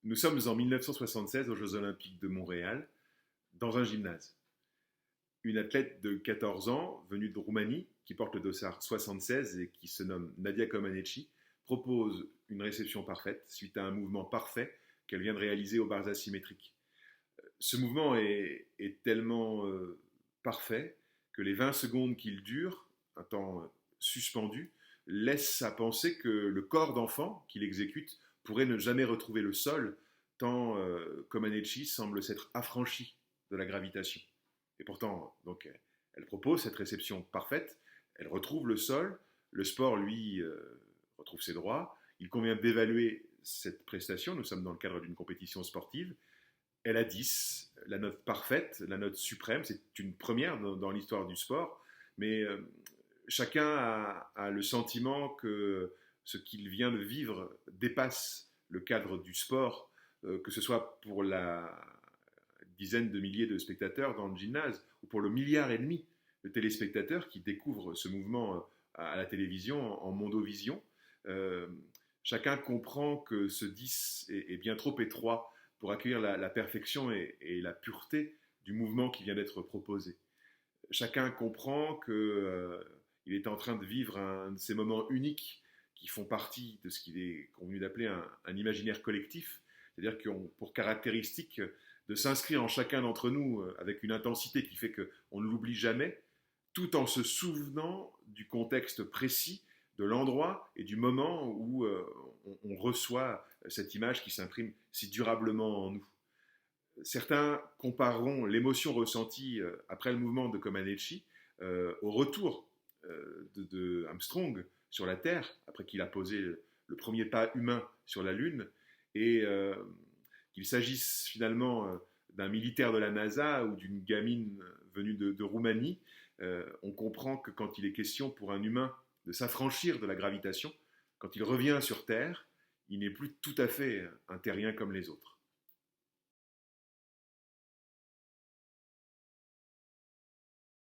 Nous sommes en 1976 aux Jeux Olympiques de Montréal, dans un gymnase. Une athlète de 14 ans, venue de Roumanie, qui porte le dossard 76 et qui se nomme Nadia Comaneci, propose une réception parfaite suite à un mouvement parfait qu'elle vient de réaliser aux barres asymétriques. Ce mouvement est tellement parfait que les 20 secondes qu'il dure, un temps suspendu, laissent à penser que le corps d'enfant qu'il exécute pourrait ne jamais retrouver le sol, tant Comaneci semble s'être affranchi de la gravitation. Et pourtant, donc, elle propose cette réception parfaite, elle retrouve le sol, le sport, lui, retrouve ses droits, il convient d'évaluer cette prestation, nous sommes dans le cadre d'une compétition sportive, elle a 10, la note parfaite, la note suprême, c'est une première dans l'histoire du sport, mais chacun a le sentiment que ce qu'il vient de vivre dépasse le cadre du sport, que ce soit pour la dizaine de milliers de spectateurs dans le gymnase ou pour le milliard et demi de téléspectateurs qui découvrent ce mouvement à la télévision en mondovision. Chacun comprend que ce 10 est bien trop étroit pour accueillir la perfection et la pureté du mouvement qui vient d'être proposé. Chacun comprend qu'il est en train de vivre un de ces moments uniques qui font partie de ce qu'il est convenu d'appeler un imaginaire collectif, c'est-à-dire qui ont pour caractéristique de s'inscrire en chacun d'entre nous avec une intensité qui fait qu'on ne l'oublie jamais, tout en se souvenant du contexte précis, de l'endroit et du moment où on reçoit cette image qui s'imprime si durablement en nous. Certains compareront l'émotion ressentie après le mouvement de Comaneci au retour de Armstrong sur la Terre, après qu'il a posé le premier pas humain sur la Lune, et qu'il s'agisse finalement d'un militaire de la NASA ou d'une gamine venue de Roumanie, on comprend que quand il est question pour un humain de s'affranchir de la gravitation, quand il revient sur Terre, il n'est plus tout à fait un terrien comme les autres.